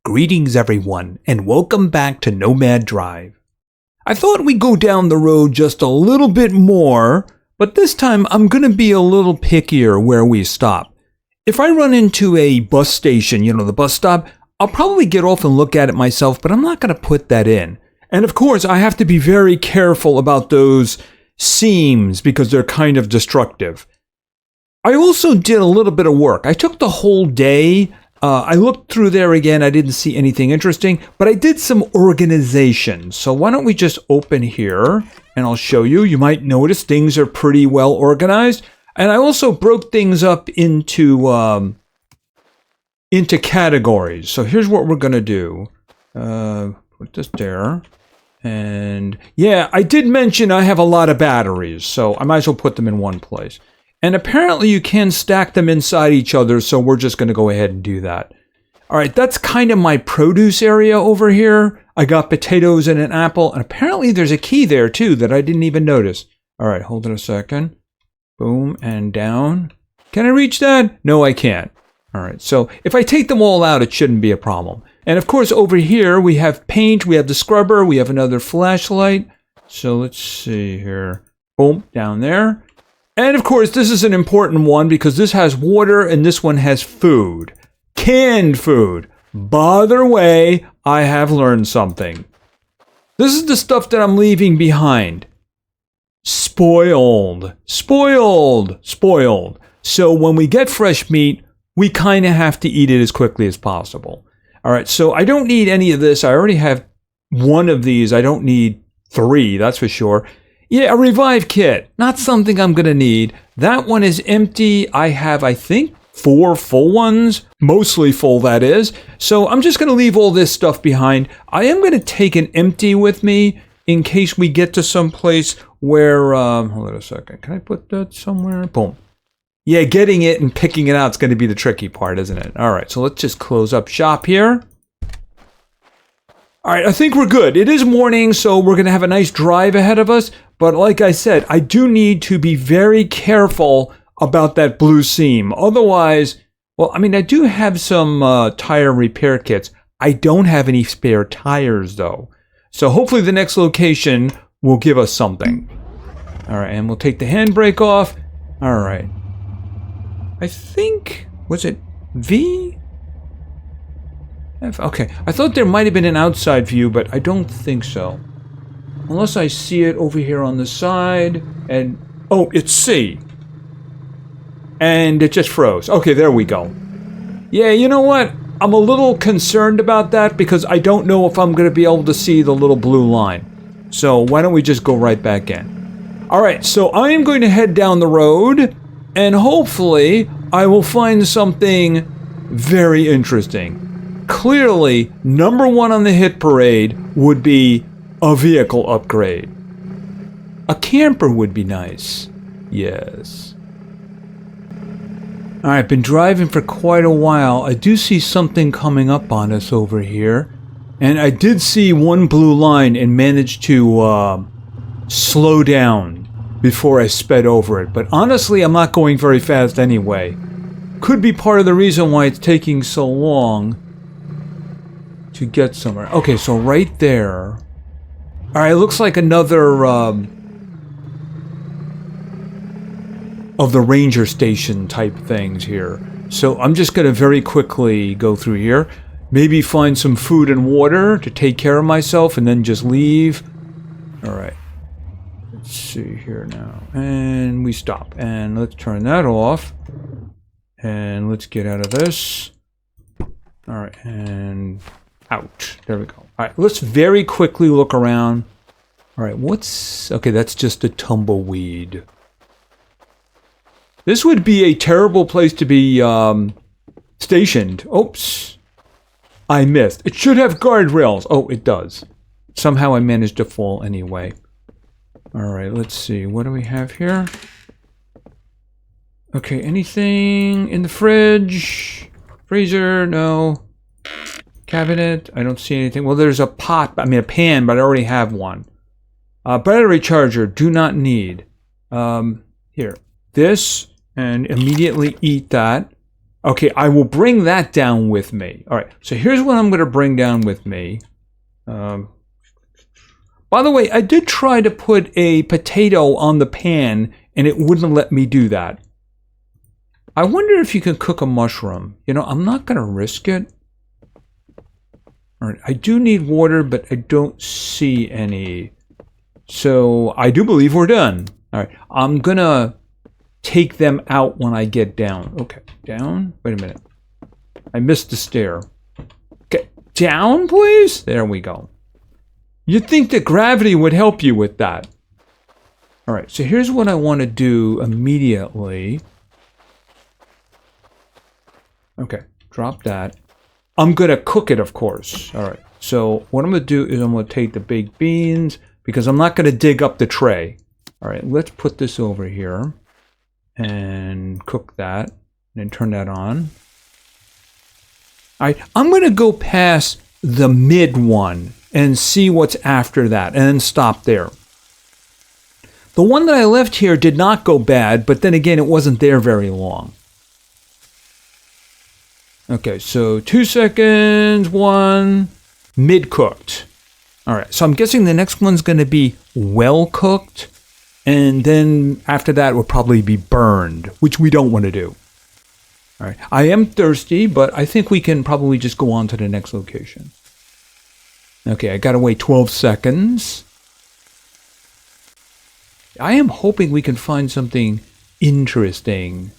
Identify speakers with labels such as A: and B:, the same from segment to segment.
A: Greetings everyone, and welcome back to Nomad Drive. I thought we'd go down the road just a little bit more, but this time I'm going to be a little pickier where we stop. If I run into a bus station, the bus stop, I'll probably get off and look at it myself, but I'm not going to put that in. And of course, I have to be very careful about those seams because they're kind of destructive. I also did a little bit of work. I took the whole day. I looked through there again. I didn't see anything interesting, but I did some organization. So why don't we just open here and I'll show you. You might notice things are pretty well organized. And I also broke things up into categories. So here's what we're going to do. Put this there. And yeah, I did mention I have a lot of batteries, so I might as well put them in one place. And apparently you can stack them inside each other, so we're just going to go ahead and do that. All right, that's kind of my produce area over here. I got potatoes and an apple, and apparently there's a key there too that I didn't even notice. All right, hold it a second. Boom, and down. Can I reach that? No, I can't. All right, so if I take them all out, it shouldn't be a problem. And of course, over here, we have paint, we have the scrubber, we have another flashlight. So let's see here. Boom, down there. And of course, this is an important one because this has water and this one has food. Canned food. By the way, I have learned something. This is the stuff that I'm leaving behind. Spoiled. Spoiled. Spoiled. So when we get fresh meat, we kind of have to eat it as quickly as possible. All right, so I don't need any of this. I already have one of these. I don't need 3, that's for sure. Yeah, a revive kit. Not something I'm going to need. That one is empty. I have, I think, 4 full ones. Mostly full, that is. So I'm just going to leave all this stuff behind. I am going to take an empty with me in case we get to some place where... hold on a second. Can I put that somewhere? Boom. Yeah, getting it and picking it out is going to be the tricky part, isn't it? All right, so let's just close up shop here. All right, I think we're good. It is morning, so we're going to have a nice drive ahead of us. But like I said, I do need to be very careful about that blue seam. Otherwise, well, I mean, I do have some tire repair kits. I don't have any spare tires, though. So hopefully the next location will give us something. All right, and we'll take the handbrake off. All right. I think, was it V? F? Okay, I thought there might have been an outside view, but I don't think so. Unless I see it over here on the side, and, oh, it's C. And it just froze. Okay, there we go. Yeah, you know what? I'm a little concerned about that because I don't know if I'm going to be able to see the little blue line. So why don't we just go right back in? All right, so I am going to head down the road, and hopefully I will find something very interesting. Clearly, number 1 on the hit parade would be a vehicle upgrade. A camper would be nice. Yes. Alright, been driving for quite a while. I do see something coming up on us over here. And I did see one blue line and managed to slow down before I sped over it. But honestly, I'm not going very fast anyway. Could be part of the reason why it's taking so long to get somewhere. Okay, so right there. Alright, it looks like another of the ranger station type things here. So I'm just going to very quickly go through here. Maybe find some food and water to take care of myself and then just leave. Alright. Let's see here now. And we stop. And let's turn that off. And let's get out of this. Alright, and... out. There we go. All right, let's very quickly look around. All right, what's... okay, that's just a tumbleweed. This would be a terrible place to be stationed. Oops. I missed. It should have guardrails. Oh, it does. Somehow I managed to fall anyway. All right, let's see. What do we have here? Okay, anything in the fridge? Freezer? No. Cabinet, I don't see anything. Well, there's a pot, I mean a pan, but I already have one. Battery charger, do not need. Here, this, and immediately eat that. Okay, I will bring that down with me. All right, so here's what I'm going to bring down with me. By the way, I did try to put a potato on the pan, and it wouldn't let me do that. I wonder if you can cook a mushroom. You know, I'm not going to risk it. All right, I do need water, but I don't see any. So I do believe we're done. All right, I'm going to take them out when I get down. Okay, down. Wait a minute. I missed the stair. Okay, down, please. There we go. You'd think that gravity would help you with that. All right, so here's what I want to do immediately. Okay, drop that. I'm going to cook it, of course. All right, so what I'm going to do is I'm going to take the baked beans because I'm not going to dig up the tray. All right, let's put this over here and cook that and then turn that on. All right, I'm going to go past the mid one and see what's after that, and then stop there. The one that I left here did not go bad, but then again, it wasn't there very long. Okay, so 2 seconds, 1, mid-cooked. All right, so I'm guessing the next one's going to be well-cooked, and then after that will probably be burned, which we don't want to do. All right, I am thirsty, but I think we can probably just go on to the next location. Okay, I gotta wait 12 seconds. I am hoping we can find something interesting.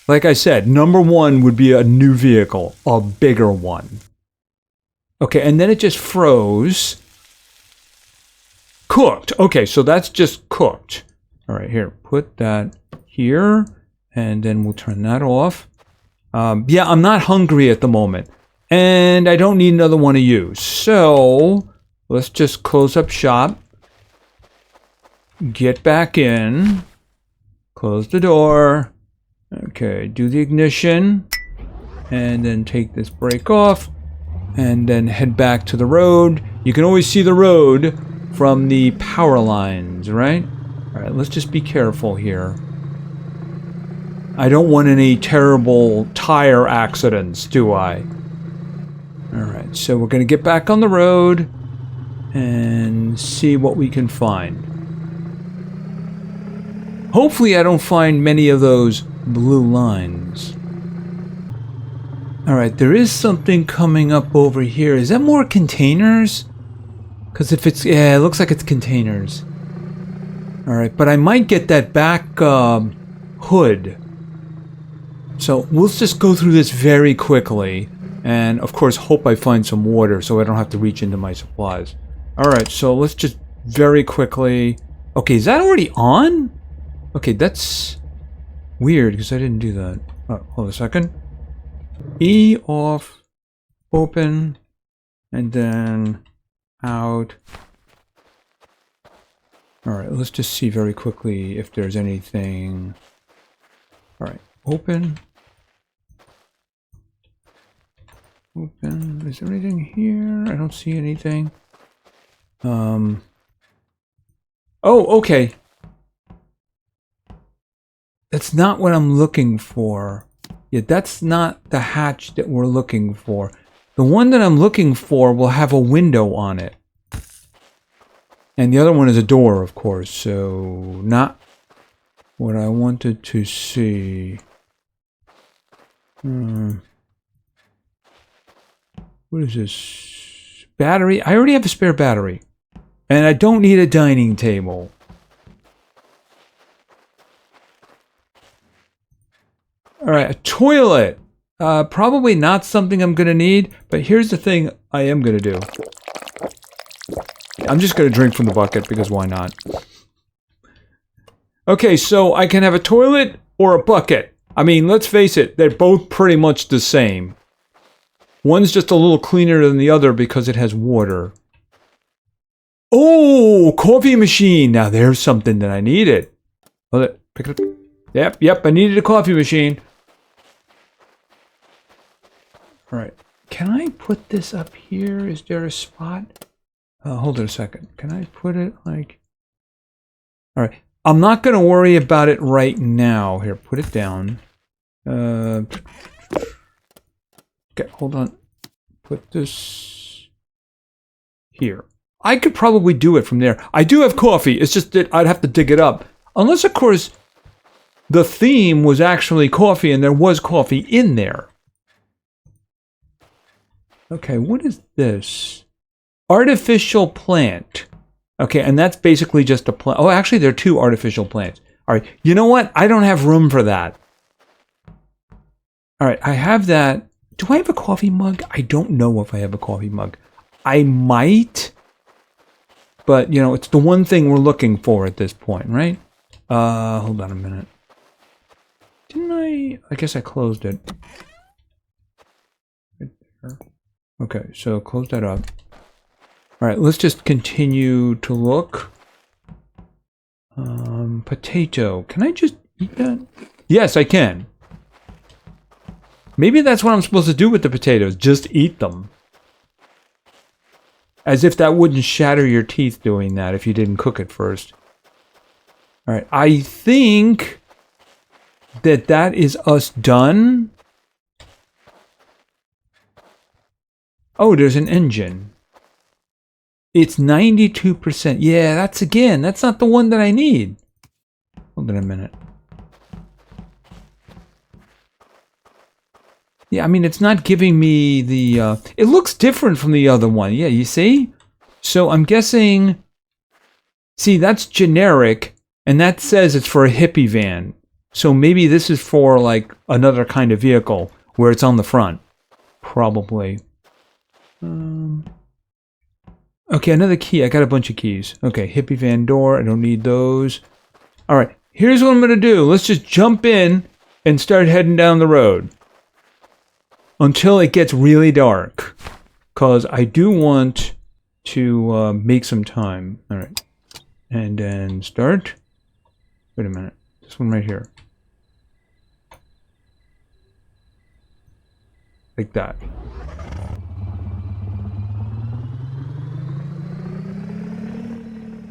A: Like I said, number one would be a new vehicle, a bigger one. Okay, and then it just froze. Cooked. Okay, so that's just cooked. All right, here, put that here, and then we'll turn that off. Yeah, I'm not hungry at the moment. And I don't need another one of you. So let's just close up shop. Get back in. Close the door. Okay, do the ignition. And then take this brake off. And then head back to the road. You can always see the road from the power lines, right? All right, let's just be careful here. I don't want any terrible tire accidents, do I? Alright, so we're going to get back on the road and see what we can find. Hopefully I don't find many of those blue lines. Alright, there is something coming up over here. Is that more containers? Because if it's... yeah, it looks like it's containers. Alright, but I might get that back hood. So we'll just go through this very quickly. And, of course, hope I find some water so I don't have to reach into my supplies. Alright, so let's just very quickly... okay, is that already on? Okay, that's weird because I didn't do that. Oh, hold a second. E off, open, and then out. Alright, let's just see very quickly if there's anything. Alright, open. Open. Is there anything here? I don't see anything. Oh, okay. That's not what I'm looking for. Yeah, that's not the hatch that we're looking for. The one that I'm looking for will have a window on it. And the other one is a door, of course. So, not what I wanted to see. What is this? Battery? I already have a spare battery. And I don't need a dining table. Alright, a toilet. Probably not something I'm going to need, but here's the thing I am going to do. I'm just going to drink from the bucket, because why not? Okay, so I can have a toilet or a bucket. I mean, let's face it, they're both pretty much the same. One's just a little cleaner than the other because it has water. Oh, coffee machine. Now there's something that I needed. Hold it. Pick it up. Yep, I needed a coffee machine. All right. Can I put this up here? Is there a spot? Hold it a second. Can I put it like... all right. I'm not going to worry about it right now. Here, put it down. Okay, hold on. Put this here. I could probably do it from there. I do have coffee. It's just that I'd have to dig it up. Unless, of course, the theme was actually coffee and there was coffee in there. Okay, what is this? Artificial plant. Okay, and that's basically just a plant. Oh, actually, there are two artificial plants. All right, you know what? I don't have room for that. All right, I have that. Do I have a coffee mug? I don't know if I have a coffee mug. I might, but, you know, it's the one thing we're looking for at this point, right? Hold on a minute. Didn't I? I guess I closed it. Right there. Okay, so close that up. All right, let's just continue to look. Potato. Can I just eat that? Yes, I can. Maybe that's what I'm supposed to do with the potatoes. Just eat them. As if that wouldn't shatter your teeth doing that if you didn't cook it first. All right, I think that is us done. Oh, there's an engine. It's 92%. Yeah, that's not the one that I need. Hold on a minute. Yeah, I mean, it's not giving me the... it looks different from the other one. Yeah, you see? So I'm guessing... See, that's generic, and that says it's for a hippie van. So maybe this is for, like, another kind of vehicle, where it's on the front. Probably. Okay, another key. I got a bunch of keys. Okay, hippie van door. I don't need those. All right, here's what I'm going to do. Let's just jump in and start heading down the road. Until it gets really dark. Because I do want to make some time. All right. And then start. Wait a minute. This one right here. Like that.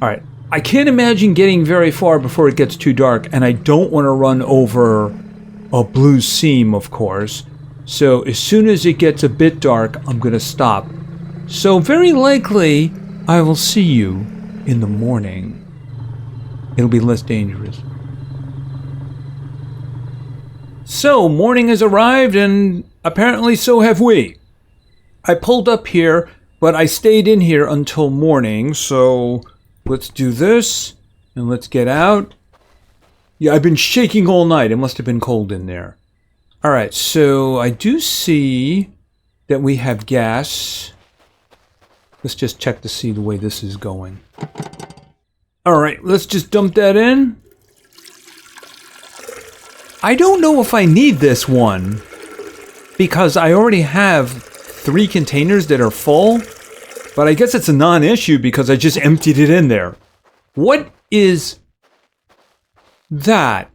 A: All right. I can't imagine getting very far before it gets too dark. And I don't want to run over a blue seam, of course. So as soon as it gets a bit dark, I'm going to stop. So very likely, I will see you in the morning. It'll be less dangerous. So, morning has arrived, and apparently so have we. I pulled up here, but I stayed in here until morning, so let's do this, and let's get out. Yeah, I've been shaking all night. It must have been cold in there. All right, so I do see that we have gas. Let's just check to see the way this is going. All right, let's just dump that in. I don't know if I need this one because I already have 3 containers that are full, but I guess it's a non-issue because I just emptied it in there. What is that?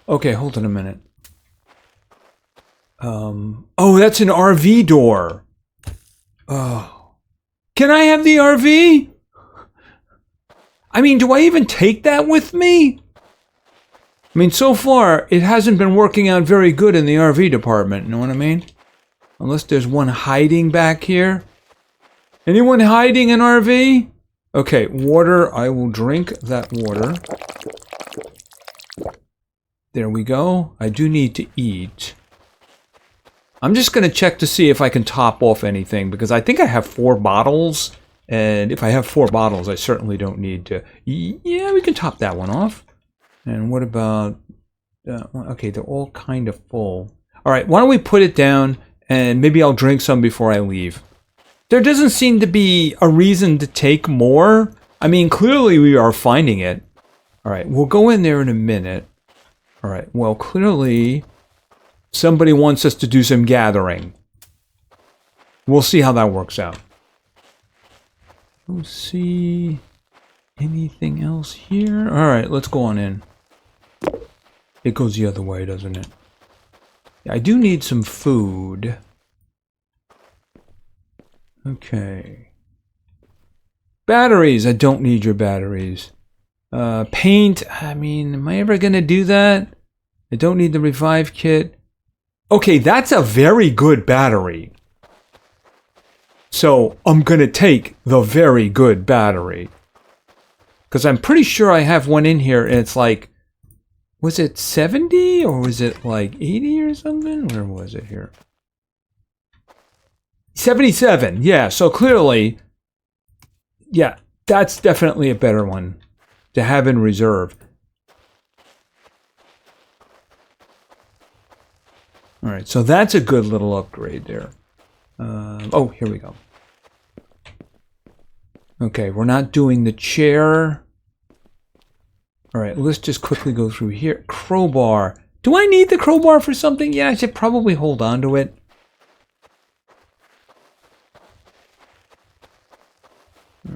A: Okay, hold on a minute. Oh, that's an RV door. Oh. Can I have the RV? I mean, do I even take that with me? I mean, so far, it hasn't been working out very good in the RV department, you know what I mean? Unless there's one hiding back here. Anyone hiding an RV? Okay, water. I will drink that water. There we go. I do need to eat. I'm just going to check to see if I can top off anything, because I think I have 4 bottles, and if I have 4 bottles, I certainly don't need to. Yeah, we can top that one off. And what about... okay, they're all kind of full. All right, why don't we put it down, and maybe I'll drink some before I leave. There doesn't seem to be a reason to take more. I mean, clearly we are finding it. All right, we'll go in there in a minute. All right, well, clearly... somebody wants us to do some gathering. We'll see how that works out. We'll see anything else here. All right, let's go on in. It goes the other way, doesn't it? I do need some food. Okay. Batteries. I don't need your batteries. Paint. I mean, am I ever going to do that? I don't need the revive kit. Okay, that's a very good battery. So I'm going to take the very good battery. Because I'm pretty sure I have one in here and it's like, was it 70 or was it like 80 or something? Where was it here? 77, yeah, so clearly, yeah, that's definitely a better one to have in reserve. All right, so that's a good little upgrade there. Oh, here we go. Okay, we're not doing the chair. All right, let's just quickly go through here. Crowbar. Do I need the crowbar for something? Yeah, I should probably hold on to it.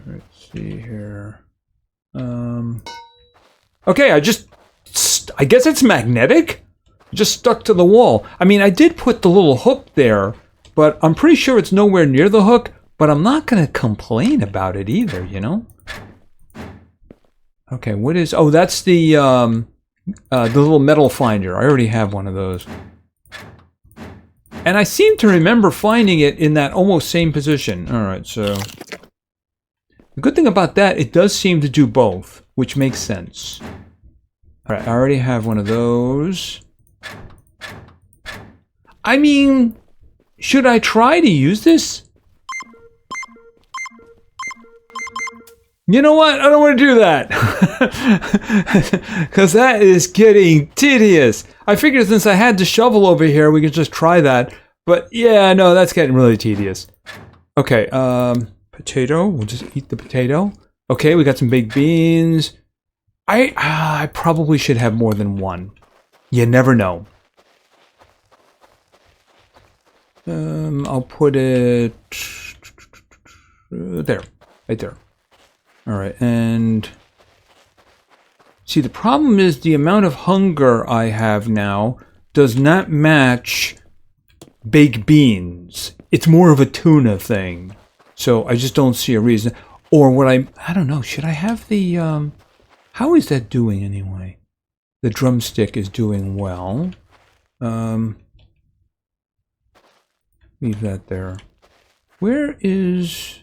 A: Let's see here. Okay, I guess it's magnetic? Just stuck to the wall. I mean, I did put the little hook there, but I'm pretty sure it's nowhere near the hook, but I'm not going to complain about it either, you know? Okay, what is... Oh, that's the little metal finder. I already have one of those. And I seem to remember finding it in that almost same position. All right, so... The good thing about that, it does seem to do both, which makes sense. All right, I already have one of those. I mean, should I try to use this? You know what? I don't want to do that. Because that is getting tedious. I figured since I had the shovel over here, we could just try that. But yeah, no, that's getting really tedious. Okay, potato. We'll just eat the potato. Okay, we got some baked beans. I probably should have more than one. You never know. I'll put it there, right there. All right, and see, the problem is the amount of hunger I have now does not match baked beans. It's more of a tuna thing. So I just don't see a reason. Or what I don't know, should I have the, how is that doing anyway? The drumstick is doing well. Leave that there. Where is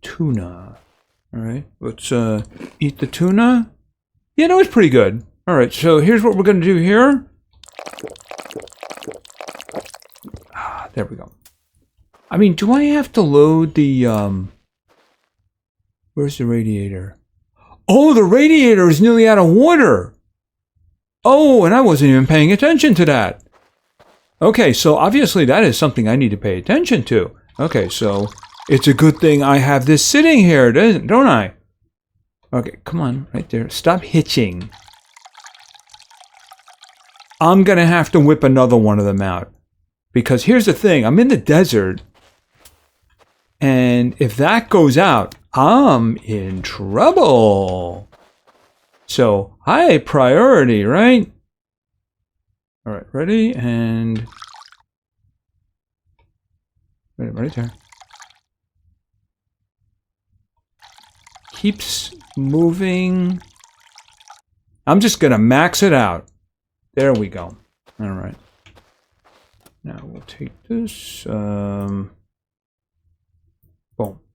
A: tuna? All right, let's eat the tuna. Yeah, no, it's pretty good. All right, so here's what we're going to do here. There we go. I mean, do I have to load the, where's the radiator? Oh, the radiator is nearly out of water. Oh, and I wasn't even paying attention to that. Okay, so obviously that is something I need to pay attention to. Okay, so it's a good thing I have this sitting here, don't I? Okay, come on, right there. Stop hitching. I'm going to have to whip another one of them out. Because here's the thing, I'm in the desert. And if that goes out, I'm in trouble. So, high priority, right? All right, ready? And... right there. Keeps moving. I'm just going to max it out. There we go. All right. Now we'll take this. Boom.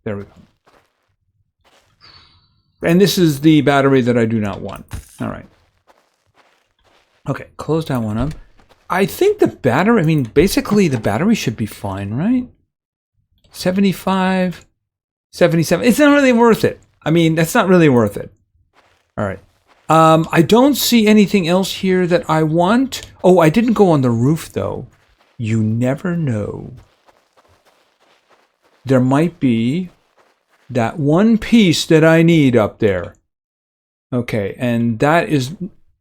A: There we go. And this is the battery that I do not want. All right. Okay, close that one up. I think the battery, I mean, basically the battery should be fine, right? 75, 77. It's not really worth it. I mean, that's not really worth it. All right. I don't see anything else here that I want. Oh, I didn't go on the roof, though. You never know. There might be that one piece that I need up there. Okay, and that is...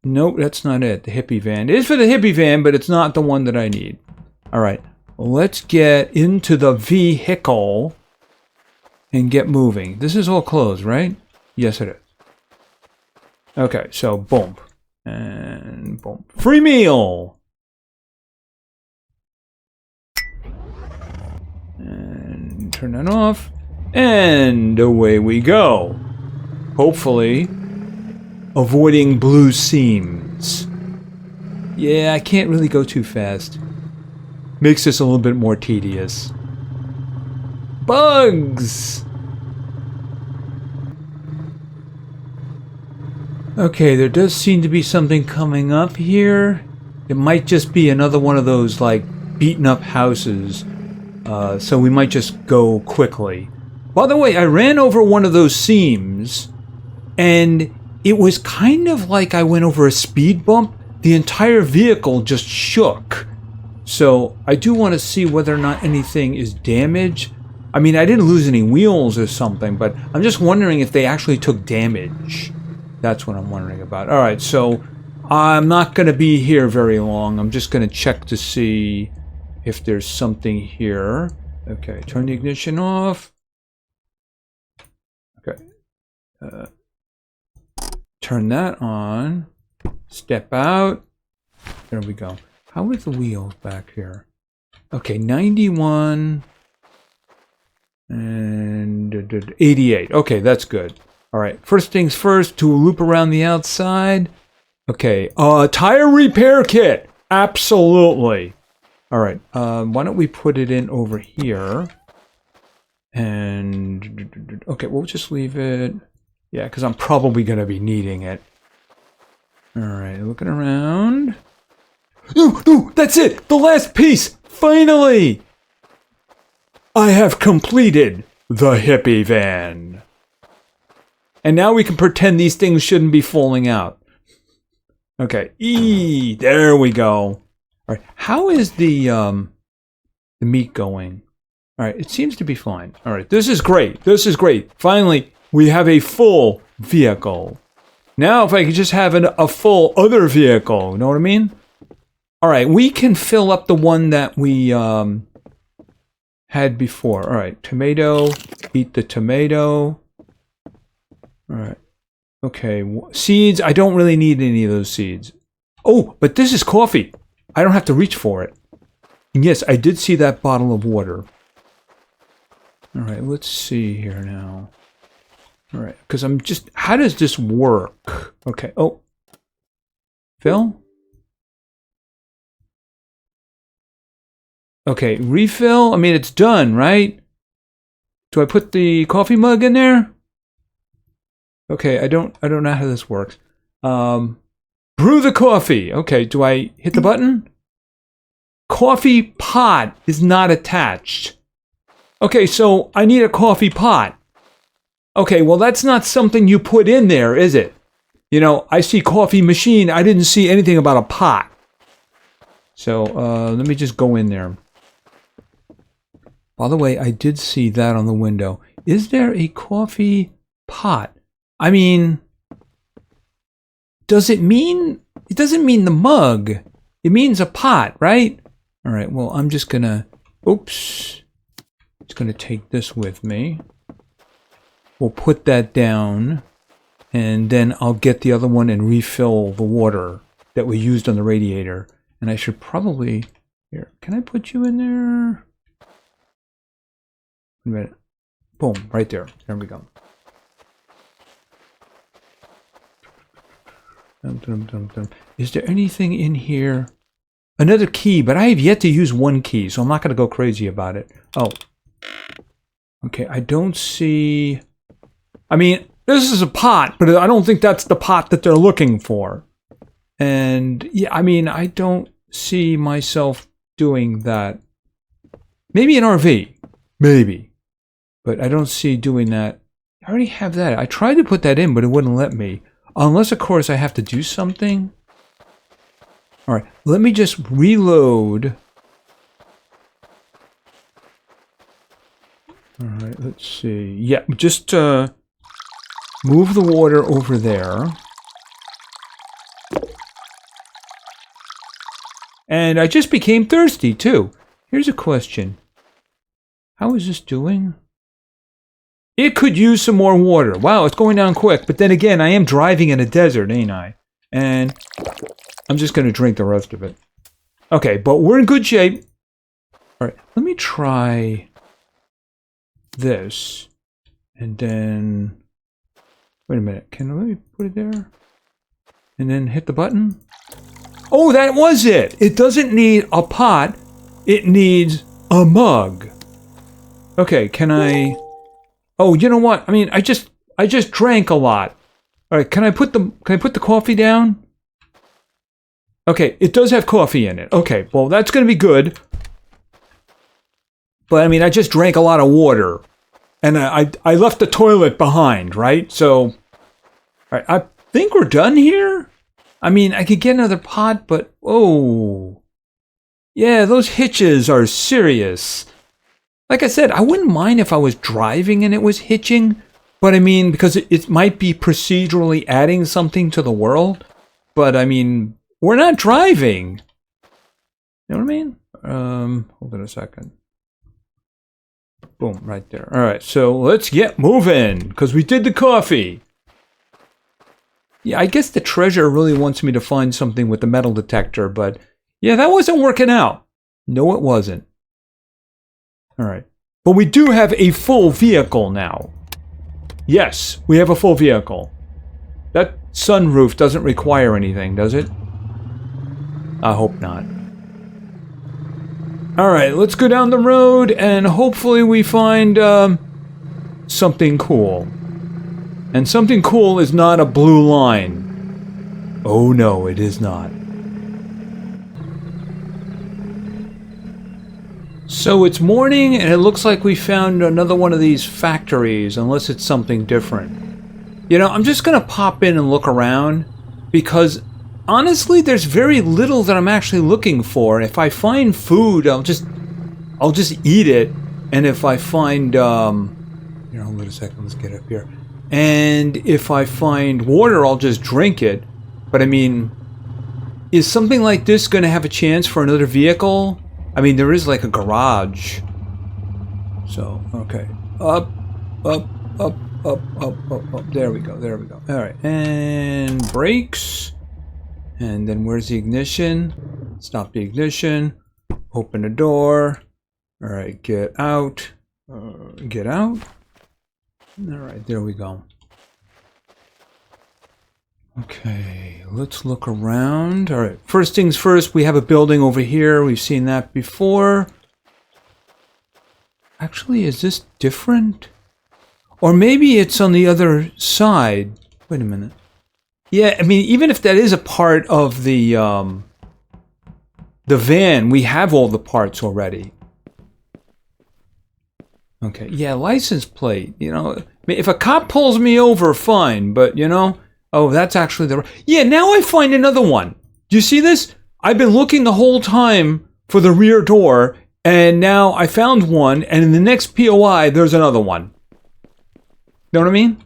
A: Nope, that's not it. The hippie van. It is for the hippie van, but it's not the one that I need. All right, let's get into the vehicle and get moving. This is all closed, right? Yes, it is. Okay, so boom. And boom. Free meal! And turn that off. And away we go. Hopefully, avoiding blue seams. Yeah, I can't really go too fast. Makes this a little bit more tedious. Bugs! Okay, there does seem to be something coming up here. It might just be another one of those, like, beaten up houses. So we might just go quickly. By the way, I ran over one of those seams, and it was kind of like I went over a speed bump. The entire vehicle just shook. So I do want to see whether or not anything is damaged. I mean, I didn't lose any wheels or something, but I'm just wondering if they actually took damage. That's what I'm wondering about. All right, so I'm not going to be here very long. I'm just going to check to see if there's something here. Okay, turn the ignition off. Okay. Turn that on. Step out. There we go. How are the wheels back here? Okay, 91 and 88. Okay, that's good. All right, first things first, do a loop around the outside. Okay, tire repair kit. Absolutely. All right, why don't we put it in over here? And, okay, we'll just leave it. Yeah, because I'm probably going to be needing it. All right, looking around. Ooh, that's it! The last piece! Finally! I have completed the hippie van. And now we can pretend these things shouldn't be falling out. Okay, there we go. All right, how is the meat going? All right, it seems to be fine. All right, this is great. This is great. Finally, we have a full vehicle. Now, if I could just have a full other vehicle, you know what I mean? All right, we can fill up the one that we had before. All right, tomato, eat the tomato. All right. Okay, seeds. I don't really need any of those seeds. Oh, but this is coffee. I don't have to reach for it. And yes, I did see that bottle of water. All right, let's see here now. All right, because I'm just... How does this work? Okay, oh. Fill? Okay, refill? I mean, it's done, right? Do I put the coffee mug in there? Okay, I don't know how this works. Brew the coffee. Okay, do I hit the button? Coffee pot is not attached. Okay, so I need a coffee pot. Okay, well that's not something you put in there, is it? You know, I see coffee machine. I didn't see anything about a pot. So, let me just go in there. By the way, I did see that on the window. Is there a coffee pot? I mean, does it mean... It doesn't mean the mug. It means a pot, right? All right, well, I'm just gonna... Oops. Just gonna take this with me. We'll put that down. And then I'll get the other one and refill the water that we used on the radiator. And I should probably... Here, can I put you in there? Wait a minute. Boom, right there. There we go. Dum, dum, dum, dum. Is there anything in here? Another key, but I have yet to use one key, so I'm not going to go crazy about it. Oh. Okay, I don't see... I mean, this is a pot, but I don't think that's the pot that they're looking for. And, yeah, I mean, I don't see myself doing that. Maybe an RV. Maybe. But I don't see doing that. I already have that. I tried to put that in, but it wouldn't let me. Unless, of course, I have to do something. All right, let me just reload. All right, let's see. Yeah, just move the water over there. And I just became thirsty, too. Here's a question. How is this doing? It could use some more water. Wow, it's going down quick. But then again, I am driving in a desert, ain't I? And I'm just going to drink the rest of it. Okay, but we're in good shape. All right, let me try this. And then... Wait a minute. Let me put it there? And then hit the button? Oh, that was it. It doesn't need a pot. It needs a mug. Okay, can I... Oh, you know what? I mean, I just drank a lot. All right, can I put the coffee down? Okay, it does have coffee in it. Okay, well, that's going to be good. But I mean, I just drank a lot of water. And I left the toilet behind, right? So, all right, I think we're done here. I mean, I could get another pot, but oh, yeah, those hitches are serious. Like I said, I wouldn't mind if I was driving and it was hitching, but I mean, because it might be procedurally adding something to the world. But I mean, we're not driving. You know what I mean? Hold on a second. Boom, right there. All right, so let's get moving, because we did the coffee. Yeah, I guess the treasure really wants me to find something with the metal detector, but yeah, that wasn't working out. No, it wasn't. All right. But we do have a full vehicle now. Yes, we have a full vehicle. That sunroof doesn't require anything, does it? I hope not. All right, let's go down the road and hopefully we find something cool. And something cool is not a blue line. Oh no, it is not. So it's morning and it looks like we found another one of these factories, unless it's something different. You know, I'm just gonna pop in and look around because honestly, there's very little that I'm actually looking for. If I find food, I'll just eat it. And if I find, here, hold on a second, let's get up here. And if I find water, I'll just drink it. But I mean, is something like this going to have a chance for another vehicle? I mean, there is like a garage. So, okay. Up. There we go. All right. And brakes. And then where's the ignition? Stop the ignition. Open the door. All right, get out. Get out. All right, there we go. Okay, let's look around. All right, first things first, we have a building over here. We've seen that before. Actually, is this different? Or maybe it's on the other side. Wait a minute. Yeah, I mean, even if that is a part of the van, we have all the parts already. Okay, yeah, license plate, you know. If a cop pulls me over, fine, but, you know, oh, that's actually the... Yeah, now I find another one. Do you see this? I've been looking the whole time for the rear door, and now I found one, and in the next POI, there's another one. Know what I mean?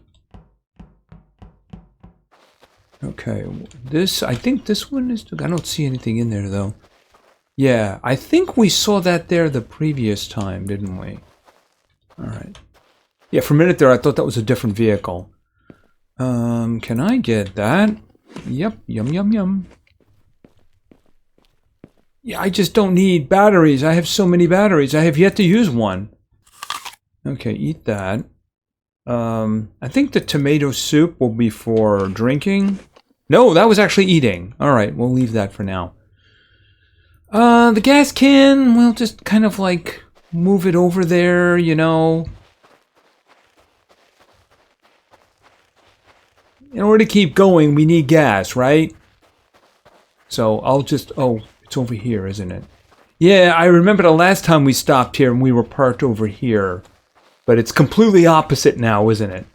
A: Okay, this, I think this one is... I don't see anything in there, though. Yeah, I think we saw that there the previous time, didn't we? All right. Yeah, for a minute there, I thought that was a different vehicle. Can I get that? Yep, yum. Yeah, I just don't need batteries. I have so many batteries. I have yet to use one. Okay, eat that. I think the tomato soup will be for drinking. No, that was actually eating. All right, we'll leave that for now. The gas can, we'll just kind of like move it over there, you know. In order to keep going, we need gas, right? So I'll just, oh, it's over here, isn't it? Yeah, I remember the last time we stopped here and we were parked over here. But it's completely opposite now, isn't it?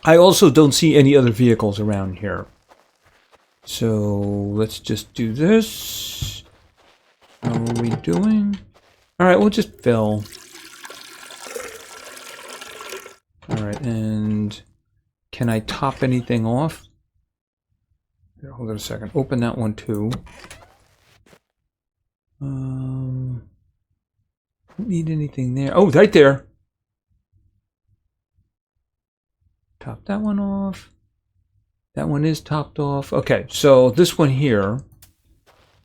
A: I also don't see any other vehicles around here. So let's just do this. How are we doing? All right, we'll just fill. All right, and can I top anything off? Here, hold on a second. Open that one too. Don't need anything there. Oh, right there. Top that one off. That one is topped off. Okay, so this one here.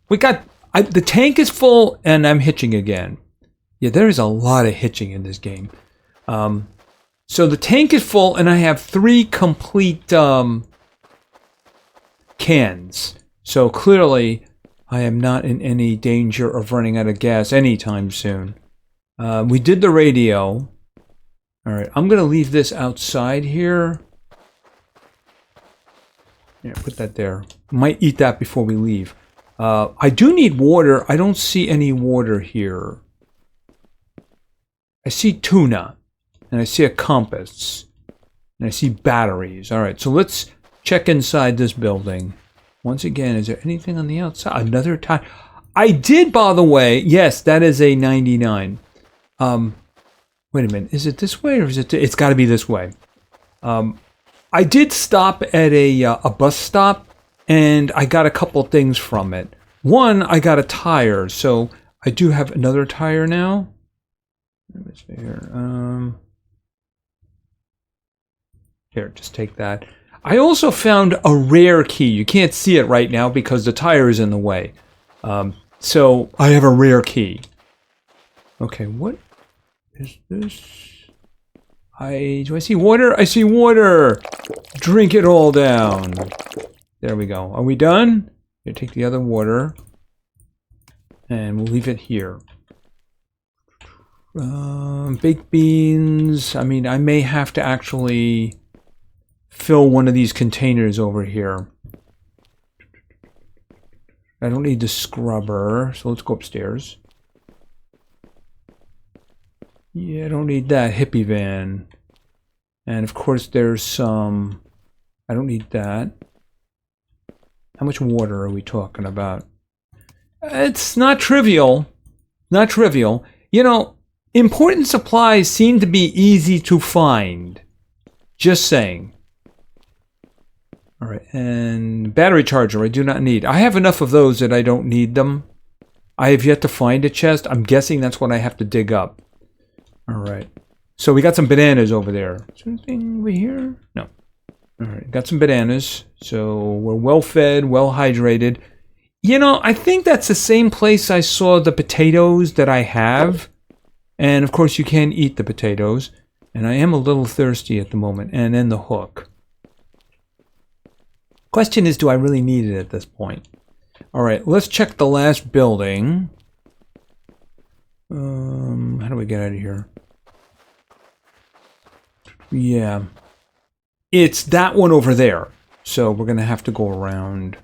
A: We got... the tank is full and I'm hitching again. Yeah, there is a lot of hitching in this game. So the tank is full and I have 3 complete cans. So clearly, I am not in any danger of running out of gas anytime soon. We did the radio. All right, I'm going to leave this outside here. Yeah, put that there. Might eat that before we leave. I do need water. I don't see any water here. I see tuna, and I see a compass, and I see batteries. All right, so let's check inside this building. Once again, is there anything on the outside? Another tire. I did, by the way. Yes, that is a 99. Wait a minute. Is it this way or is it? It's got to be this way. I did stop at a bus stop, and I got a couple things from it. One, I got a tire, so I do have another tire now. Let me see here. Here, just take that. I also found a rare key. You can't see it right now because the tire is in the way. So I have a rare key. Okay, what is this? Do I see water? I see water. Drink it all down. There we go. Are we done? Here, take the other water. And we'll leave it here. Baked beans. I mean, I may have to actually fill one of these containers over here. I don't need the scrubber, so let's go upstairs. Yeah, I don't need that hippie van. And of course there's some... I don't need that. How much water are we talking about? It's not trivial. Not trivial. You know, important supplies seem to be easy to find. Just saying. All right, and battery charger I do not need. I have enough of those that I don't need them. I have yet to find a chest. I'm guessing that's what I have to dig up. All right. So we got some bananas over there. Is there anything over here? No. All right, got some bananas. So we're well fed, well hydrated. You know, I think that's the same place I saw the potatoes that I have. And of course you can eat the potatoes. And I am a little thirsty at the moment. And then the hook. Question is, do I really need it at this point? All right, let's check the last building. How do we get out of here? Yeah. It's that one over there. So we're going to have to go around.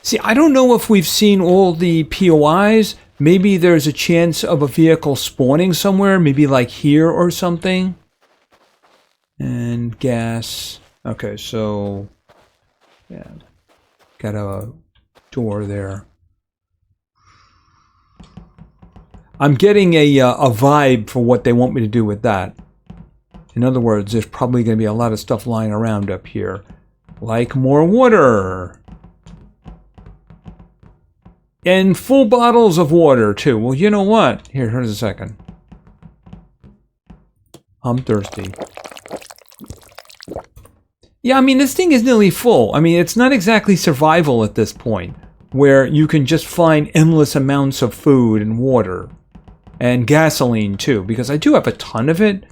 A: See, I don't know if we've seen all the POIs. Maybe there's a chance of a vehicle spawning somewhere. Maybe like here or something. And gas. Okay, so yeah, got a door there. I'm getting a vibe for what they want me to do with that. In other words, there's probably going to be a lot of stuff lying around up here, like more water and full bottles of water too. Well, you know what? Here's a second. I'm thirsty. Yeah, I mean, this thing is nearly full. I mean, it's not exactly survival at this point, where you can just find endless amounts of food and water. And gasoline, too, because I do have a ton of it.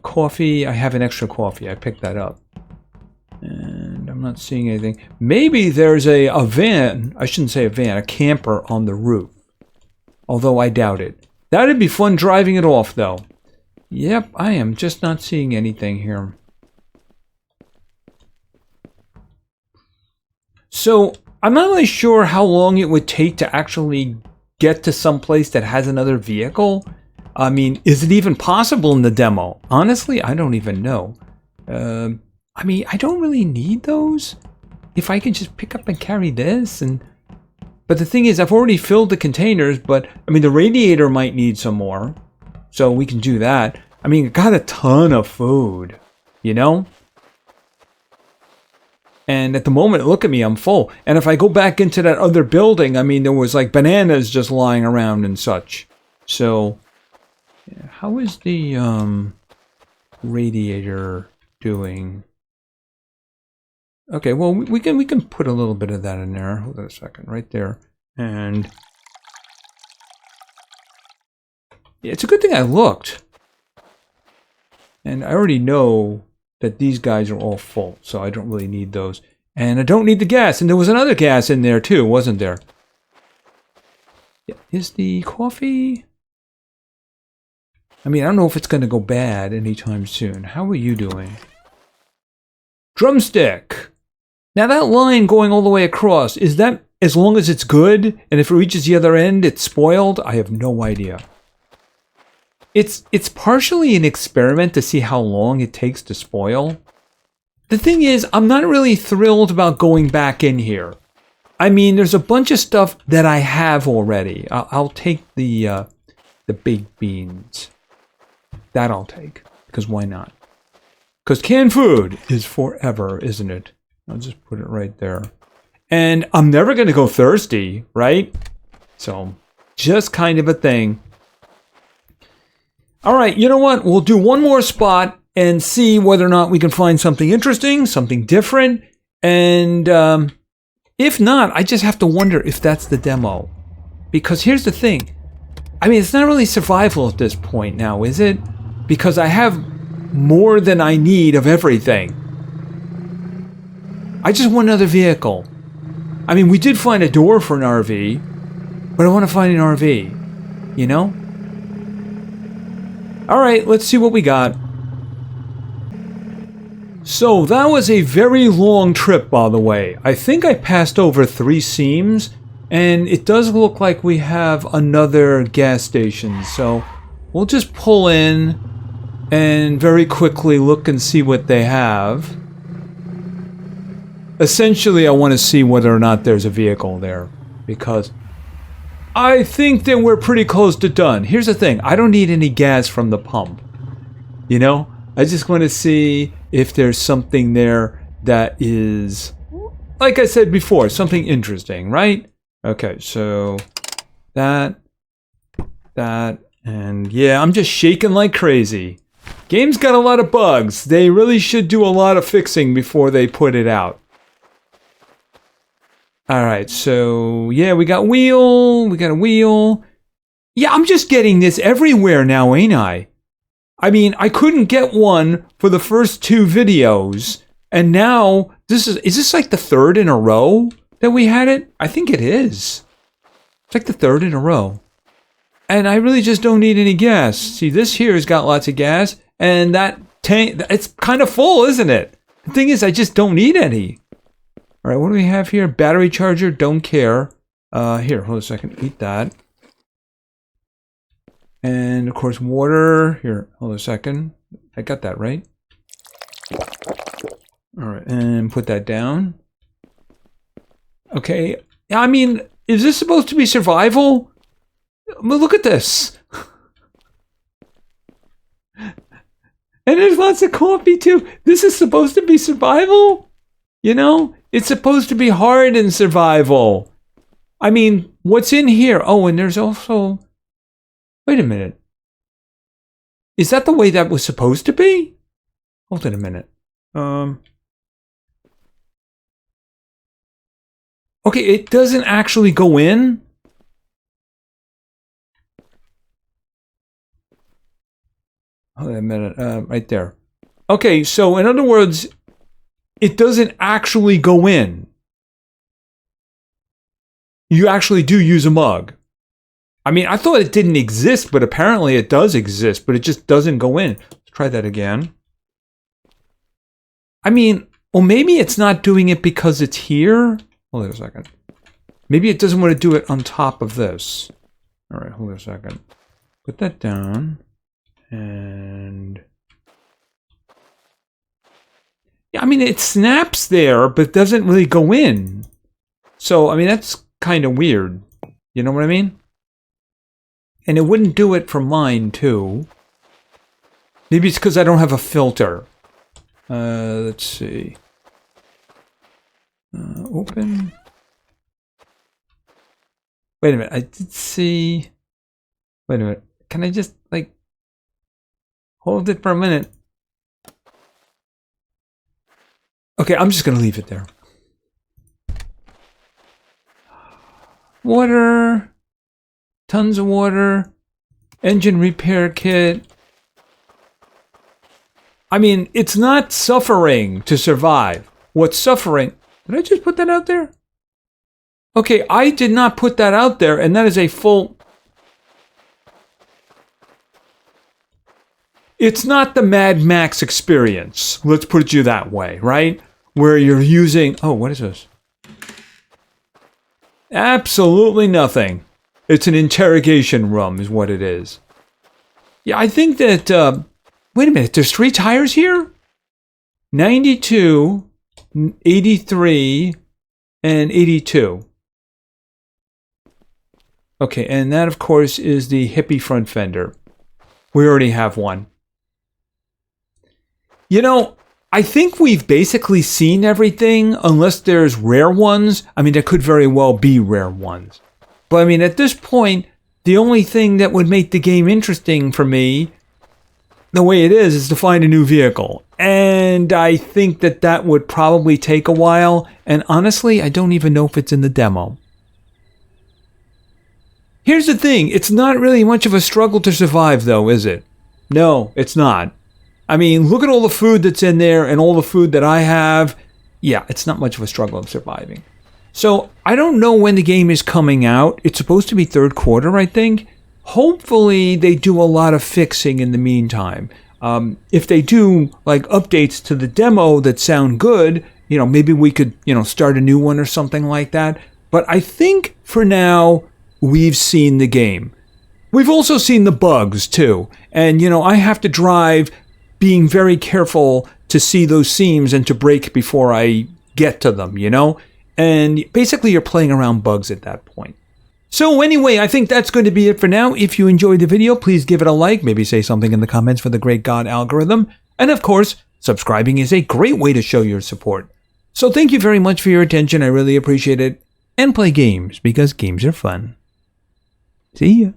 A: Coffee, I have an extra coffee. I picked that up. And I'm not seeing anything. Maybe there's a van, I shouldn't say a van, a camper on the roof. Although I doubt it. That'd be fun driving it off, though. Yep, I am just not seeing anything here. So, I'm not really sure how long it would take to actually get to some place that has another vehicle. I mean, is it even possible in the demo? Honestly, I don't even know. I mean, I don't really need those. If I can just pick up and carry this and... But the thing is, I've already filled the containers, but, I mean, the radiator might need some more. So we can do that. I mean, I got a ton of food, you know? And at the moment, look at me, I'm full. And if I go back into that other building, I mean, there was like bananas just lying around and such. So, how is the radiator doing? Okay, well, we can put a little bit of that in there. Hold on a second, right there. And yeah, it's a good thing I looked. And I already know that these guys are all full, so I don't really need those. And I don't need the gas. And there was another gas in there too, wasn't there? Is the coffee... I mean, I don't know if it's going to go bad anytime soon. How are you doing? Drumstick! Now that line going all the way across, is that as long as it's good? And if it reaches the other end, it's spoiled? I have no idea. It's partially an experiment to see how long it takes to spoil. The thing is, I'm not really thrilled about going back in here. I mean, there's a bunch of stuff that I have already. I'll take the baked beans. That I'll take, because why not? Because canned food is forever, isn't it? I'll just put it right there. And I'm never going to go thirsty, right? So, just kind of a thing. All right, you know what? We'll do one more spot and see whether or not we can find something interesting, something different. And if not, I just have to wonder if that's the demo. Because here's the thing. I mean, it's not really survival at this point now, is it? Because I have more than I need of everything. I just want another vehicle. I mean, we did find a door for an RV, but I want to find an RV, you know? All right, let's see what we got. So that was a very long trip, by the way. I think I passed over 3 seams, and it does look like we have another gas station. So we'll just pull in and very quickly look and see what they have. Essentially, I want to see whether or not there's a vehicle there, because I think that we're pretty close to done. Here's the thing, I don't need any gas from the pump. You know, I just want to see if there's something there that is, like I said before, something interesting, right? Okay, so that, and yeah, I'm just shaking like crazy. Game's got a lot of bugs. They really should do a lot of fixing before they put it out. Alright, so yeah, we got a wheel. Yeah, I'm just getting this everywhere now, ain't I? I mean, I couldn't get one for the first 2 videos, and now is this like the 3rd in a row that we had it? I think it is. It's like the 3rd in a row. And I really just don't need any gas. See, this here has got lots of gas, and that tank, it's kind of full, isn't it? The thing is, I just don't need any. All right, what do we have here? Battery charger, don't care. Here, hold a second, eat that. And of course, water. Here, hold a second. I got that right. All right, and put that down. Okay, I mean, is this supposed to be survival? Well, look at this. And there's lots of coffee too. This is supposed to be survival? You know, it's supposed to be hard in survival. I mean, what's in here? Oh, and there's also... Wait a minute. Is that the way that was supposed to be? Hold on a minute. Okay, it doesn't actually go in? Hold on a minute. Right there. Okay, so in other words, it doesn't actually go in. You actually do use a mug. I mean, I thought it didn't exist, but apparently it does exist, but it just doesn't go in. Let's try that again. I mean, well, maybe it's not doing it because it's here. Hold on a second. Maybe it doesn't want to do it on top of this. All right, hold on a second. Put that down. And... yeah, I mean, it snaps there, but doesn't really go in. So, I mean, that's kind of weird. You know what I mean? And it wouldn't do it for mine, too. Maybe it's because I don't have a filter. Let's see. Open. Wait a minute. I did see... Wait a minute. Can I just, like... hold it for a minute? Okay, I'm just going to leave it there. Water. Tons of water. Engine repair kit. I mean, it's not suffering to survive. What's suffering? Did I just put that out there? Okay, I did not put that out there, and that is a full... It's not the Mad Max experience. Let's put it to you that way, right? Where you're using... Oh, what is this? Absolutely nothing. It's an interrogation room is what it is. Yeah, I think that... wait a minute, there's 3 tires here? 92, 83, and 82. Okay, and that, of course, is the hippie front fender. We already have one. You know, I think we've basically seen everything, unless there's rare ones. I mean, there could very well be rare ones. But, I mean, at this point, the only thing that would make the game interesting for me, the way it is to find a new vehicle. And I think that that would probably take a while. And honestly, I don't even know if it's in the demo. Here's the thing. It's not really much of a struggle to survive, though, is it? No, it's not. I mean, look at all the food that's in there and all the food that I have. Yeah, it's not much of a struggle of surviving. So, I don't know when the game is coming out. It's supposed to be third quarter, I think. Hopefully, they do a lot of fixing in the meantime. If they do, like, updates to the demo that sound good, you know, maybe we could, you know, start a new one or something like that. But I think, for now, we've seen the game. We've also seen the bugs, too. And, you know, I have to drive being very careful to see those seams and to brake before I get to them, you know? And basically, you're playing around bugs at that point. So anyway, I think that's going to be it for now. If you enjoyed the video, please give it a like. Maybe say something in the comments for the great God algorithm. And of course, subscribing is a great way to show your support. So thank you very much for your attention. I really appreciate it. And play games, because games are fun. See ya.